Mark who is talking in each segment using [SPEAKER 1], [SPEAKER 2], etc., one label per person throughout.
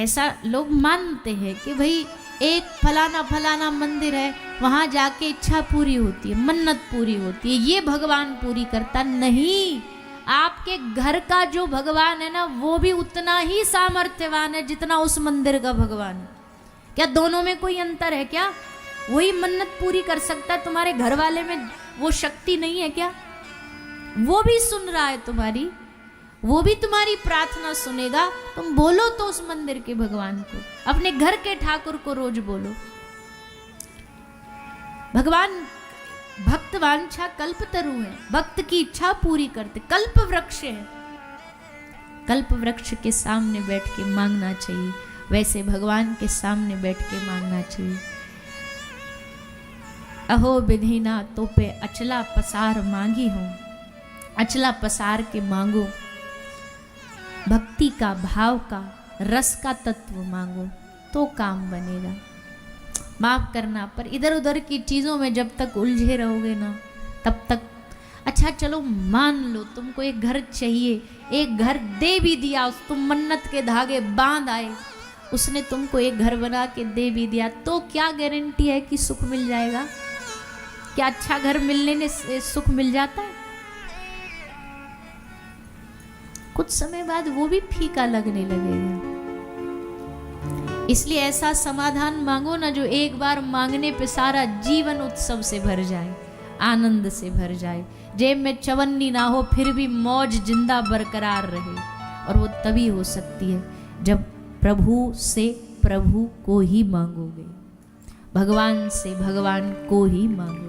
[SPEAKER 1] ऐसा लोग मानते हैं कि भाई एक फलाना फलाना मंदिर है, वहां जाके इच्छा पूरी होती है, मन्नत पूरी होती है, ये भगवान पूरी करता नहीं। आपके घर का जो भगवान है ना, वो भी उतना ही सामर्थ्यवान है जितना उस मंदिर का भगवान है। क्या दोनों में कोई अंतर है क्या? वही मन्नत पूरी कर सकता है, तुम्हारे घर वाले में वो शक्ति नहीं है क्या? वो भी सुन रहा है तुम्हारी, वो भी तुम्हारी प्रार्थना सुनेगा। तुम बोलो तो उस मंदिर के भगवान को, अपने घर के ठाकुर को रोज बोलो। भगवान भक्त वांछा कल्पतरु है, भक्त की इच्छा पूरी करते, कल्प वृक्ष है। कल्प वृक्ष के सामने बैठ के मांगना चाहिए, वैसे भगवान के सामने बैठ के मांगना चाहिए। अहो विधिना तो पे अचला पसार मांगी हूं, अचला पसार के मांगो। भक्ति का, भाव का, रस का तत्व मांगो तो काम बनेगा। माफ करना, पर इधर उधर की चीजों में जब तक उलझे रहोगे ना, तब तक। अच्छा चलो मान लो तुमको एक घर चाहिए, एक घर दे भी दिया, उस तुम मन्नत के धागे बांध आए, उसने तुमको एक घर बना के दे भी दिया, तो क्या गारंटी है कि सुख मिल जाएगा? क्या अच्छा घर मिलने से सुख मिल जाता है? कुछ समय बाद वो भी फीका लगने लगेगा। इसलिए ऐसा समाधान मांगो ना जो एक बार मांगने पे सारा जीवन उत्सव से भर जाए, आनंद से भर जाए। जेब में चवन्नी ना हो फिर भी मौज जिंदा बरकरार रहे। और वो तभी हो सकती है जब प्रभु से प्रभु को ही मांगोगे, भगवान से भगवान को ही मांगोगे।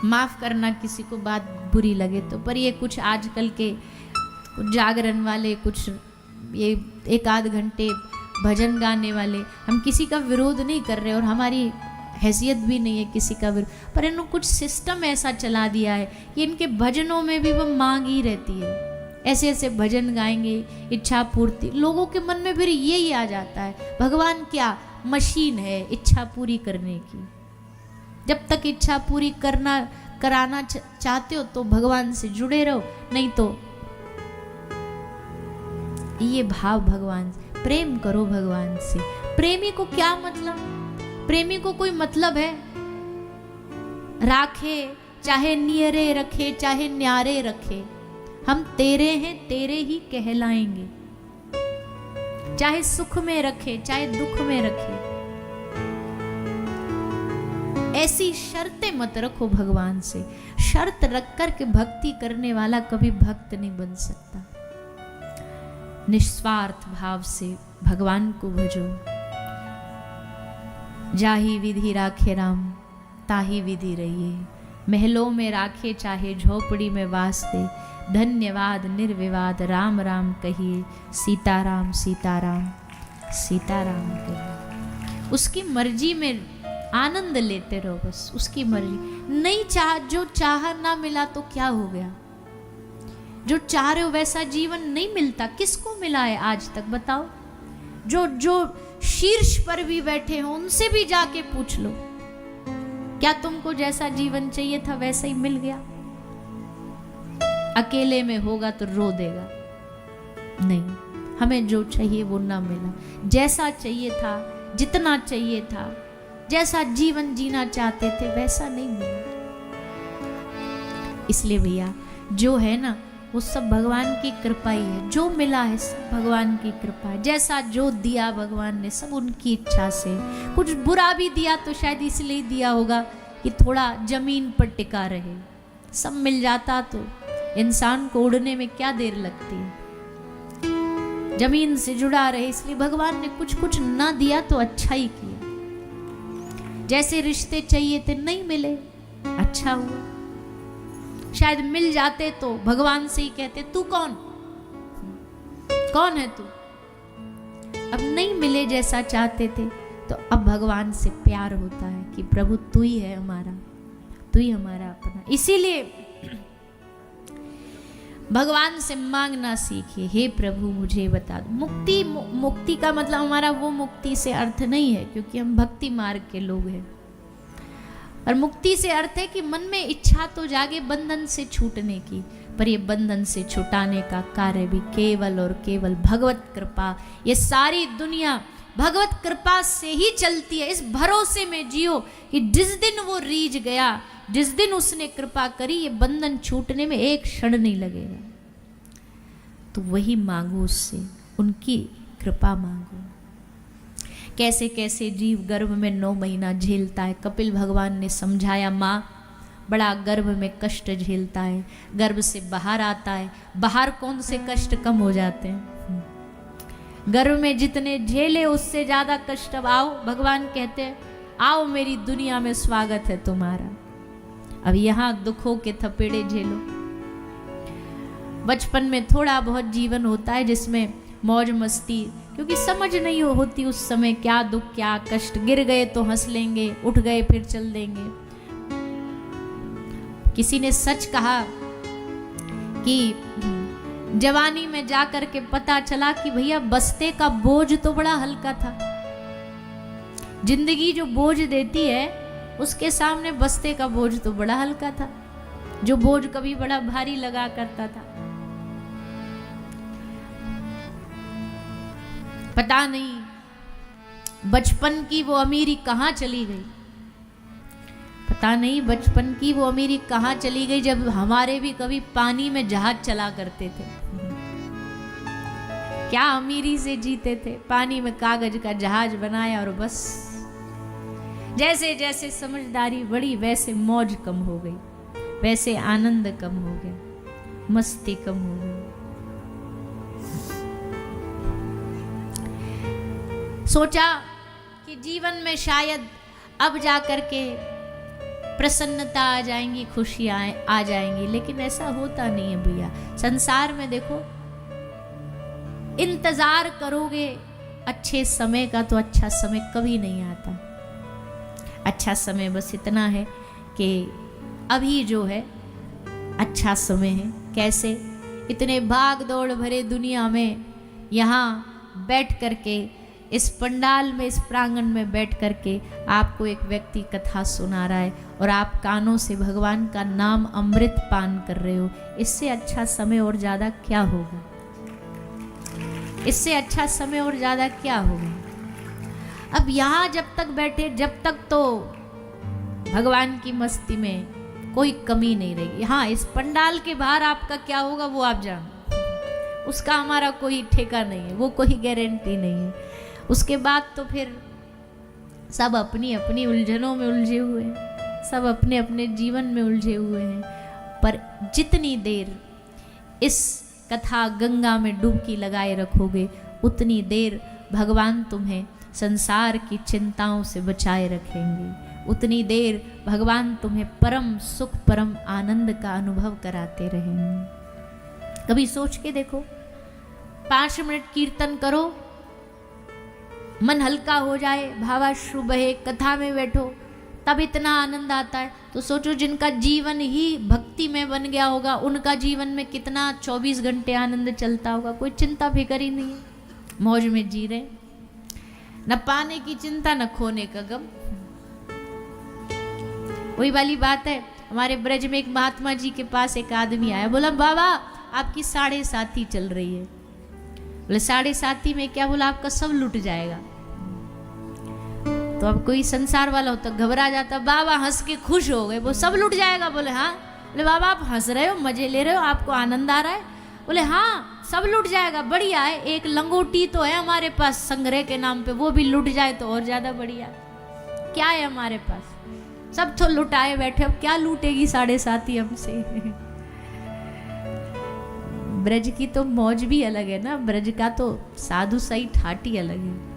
[SPEAKER 1] माफ करना किसी को बात बुरी लगे तो, पर ये कुछ आजकल के कुछ जागरण वाले, कुछ ये एक आध घंटे भजन गाने वाले, हम किसी का विरोध नहीं कर रहे और हमारी हैसियत भी नहीं है किसी का विरोध, पर इन्होंने कुछ सिस्टम ऐसा चला दिया है कि इनके भजनों में भी वो मांग ही रहती है। ऐसे ऐसे भजन गाएंगे, इच्छा पूर्ति, लोगों के मन में फिर यही आ जाता है, भगवान क्या मशीन है इच्छा पूरी करने की। जब तक इच्छा पूरी कराना चाहते हो तो भगवान से जुड़े रहो, नहीं तो ये भाव भगवान से, प्रेम करो भगवान से। प्रेमी को क्या मतलब? प्रेमी को कोई मतलब है? राखे चाहे नियरे रखे, चाहे न्यारे रखे, हम तेरे हैं, तेरे ही कहलाएंगे। चाहे सुख में रखे, चाहे दुख में रखे, ऐसी शर्तें मत रखो भगवान से। शर्त रख कर के भक्ति करने वाला कभी भक्त नहीं बन सकता। निस्वार्थ भाव से भगवान को भजो। जाही विधि राखे राम, ताही विधि रहिए। महलों में राखे चाहे झोपड़ी में वास दे, धन्यवाद निर्विवाद राम राम कहिए, सीताराम सीताराम सीताराम कहिए। उसकी मर्जी में आनंद लेते रहो, बस उसकी मर्जी। नहीं चाह, जो चाह ना मिला तो क्या हो गया? जो चाह रहे हो वैसा जीवन नहीं मिलता। किसको मिला है आज तक बताओ? जो शीर्ष पर भी बैठे हो उनसे भी जाके पूछ लो, क्या तुमको जैसा जीवन चाहिए था वैसा ही मिल गया? अकेले में होगा तो रो देगा, नहीं, हमें जो चाहिए वो ना मिला। जैसा चाहिए था, जितना चाहिए था, जैसा जीवन जीना चाहते थे वैसा नहीं मिला। इसलिए भैया जो है ना वो सब भगवान की कृपा ही है। जो मिला है सब भगवान की कृपा है। जैसा जो दिया भगवान ने सब उनकी इच्छा से। कुछ बुरा भी दिया तो शायद इसलिए दिया होगा कि थोड़ा जमीन पर टिका रहे। सब मिल जाता तो इंसान को उड़ने में क्या देर लगती है, जमीन से जुड़ा रहे, इसलिए भगवान ने कुछ कुछ ना दिया तो अच्छा ही किया। जैसे रिश्ते चाहिए थे नहीं मिले, अच्छा हुआ। शायद मिल जाते तो भगवान से ही कहते तू कौन है तू? अब नहीं मिले जैसा चाहते थे तो अब भगवान से प्यार होता है कि प्रभु तू ही है हमारा, तू ही हमारा अपना। इसीलिए भगवान से मांगना सीखिए, हे प्रभु मुझे बता दो। मुक्ति का मतलब हमारा वो मुक्ति से अर्थ नहीं है, क्योंकि हम भक्ति मार्ग के लोग हैं। और मुक्ति से अर्थ है कि मन में इच्छा तो जागे बंधन से छूटने की, पर ये बंधन से छुटाने का कार्य भी केवल और केवल भगवत कृपा। ये सारी दुनिया भगवत कृपा से ही चलती है। इस भरोसे में जियो कि जिस दिन वो रीझ गया, जिस दिन उसने कृपा करी, ये बंधन छूटने में एक क्षण नहीं लगेगा। तो वही मांगो उससे, उनकी कृपा मांगो। कैसे कैसे जीव गर्भ में 9 महीना झेलता है। कपिल भगवान ने समझाया, माँ बड़ा गर्भ में कष्ट झेलता है, गर्भ से बाहर आता है, बाहर कौन से कष्ट कम हो जाते हैं। गर्भ में जितने झेले उससे ज्यादा कष्ट। अब आओ, भगवान कहते हैं आओ मेरी दुनिया में स्वागत है तुम्हारा। अब यहाँ दुखों के थपेड़े झेलो। बचपन में थोड़ा बहुत जीवन होता है जिसमें मौज मस्ती, क्योंकि समझ नहीं होती उस समय क्या दुख क्या कष्ट। गिर गए तो हंस लेंगे, उठ गए फिर चल देंगे। किसी ने सच कहा कि जवानी में जाकर के पता चला कि भैया बस्ते का बोझ तो बड़ा हल्का था। जिंदगी जो बोझ देती है उसके सामने बस्ते का बोझ तो बड़ा हल्का था, जो बोझ कभी बड़ा भारी लगा करता था। पता नहीं बचपन की वो अमीरी कहाँ चली गई, पता नहीं बचपन की वो अमीरी कहाँ चली गई, जब हमारे भी कभी पानी में जहाज चला करते थे। क्या अमीरी से जीते थे, पानी में कागज का जहाज बनाया और बस। जैसे जैसे समझदारी बढ़ी वैसे मौज कम हो गई, वैसे आनंद कम हो गया, मस्ती कम हो गई। सोचा कि जीवन में शायद अब जा कर के प्रसन्नता आ जाएंगी, खुशियां आ जाएंगी, लेकिन ऐसा होता नहीं है भैया। संसार में देखो, इंतजार करोगे अच्छे समय का तो अच्छा समय कभी नहीं आता। अच्छा समय बस इतना है कि अभी जो है अच्छा समय है। कैसे? इतने भाग दौड़ भरे दुनिया में यहाँ बैठ करके, इस पंडाल में, इस प्रांगण में बैठ करके आपको एक व्यक्ति कथा सुना रहा है और आप कानों से भगवान का नाम अमृत पान कर रहे हो। इससे अच्छा समय और ज्यादा क्या होगा? इससे अच्छा समय और ज्यादा क्या होगा? अब यहाँ जब तक बैठे, जब तक तो भगवान की मस्ती में कोई कमी नहीं रहेगी। हाँ, इस पंडाल के बाहर आपका क्या होगा वो आप जानो, उसका हमारा कोई ठेका नहीं है, वो कोई गारंटी नहीं है। उसके बाद तो फिर सब अपनी अपनी उलझनों में उलझे हुए हैं, सब अपने अपने जीवन में उलझे हुए हैं। पर जितनी देर इस कथा गंगा में डुबकी लगाए रखोगे, उतनी देर भगवान तुम्हें संसार की चिंताओं से बचाए रखेंगे, उतनी देर भगवान तुम्हें परम सुख, परम आनंद का अनुभव कराते रहेंगे। कभी सोच के देखो, 5 मिनट कीर्तन करो, मन हल्का हो जाए, भावाश्रु बहे, कथा में बैठो, तब इतना आनंद आता है। तो सोचो जिनका जीवन ही भक्ति में बन गया होगा, उनका जीवन में कितना 24 घंटे आनंद चलता होगा। कोई चिंता फिक्र ही नहीं है, मौज में जी रहे, न पाने की चिंता न खोने का गम। वही वाली बात है, हमारे ब्रज में एक महात्मा जी के पास एक आदमी आया, बोला बाबा आपकी 7.5 चल रही है। बोले 7.5 में क्या? बोला आपका सब लुट जाएगा। तो अब कोई संसार वाला होता घबरा जाता, बाबा हंस के खुश हो गए, वो सब लुट जाएगा। बोले हाँ। बोले बाबा आप हंस रहे हो, मजे ले रहे हो, आपको आनंद आ रहा है? बोले हाँ सब लुट जाएगा, बढ़िया है। एक लंगोटी तो है हमारे पास संग्रह के नाम पे, वो भी लुट जाए तो और ज्यादा बढ़िया। क्या है हमारे पास? सब तो लुटाए बैठे, अब क्या लूटेगी 7.5 हमसे। ब्रज की तो मौज भी अलग है ना, ब्रज का तो साधु सही ठाटी अलग है,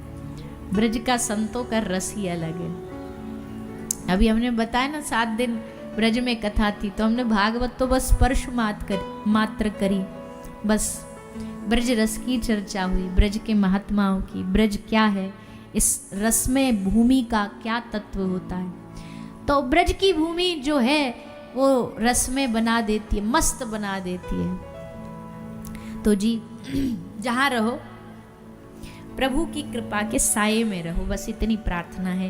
[SPEAKER 1] ब्रज का संतों का रस ही अलग है। अभी हमने बताया ना 7 दिन ब्रज में कथा थी, तो हमने भागवत तो बस स्पर्श मात्र करी, बस ब्रज रस की चर्चा हुई, ब्रज के महात्माओं की, ब्रज क्या है, इस रस में भूमि का क्या तत्व होता है। तो ब्रज की भूमि जो है वो रस में बना देती है, मस्त बना देती है। तो जी जहाँ रहो प्रभु की कृपा के साये में रहो, बस इतनी प्रार्थना है।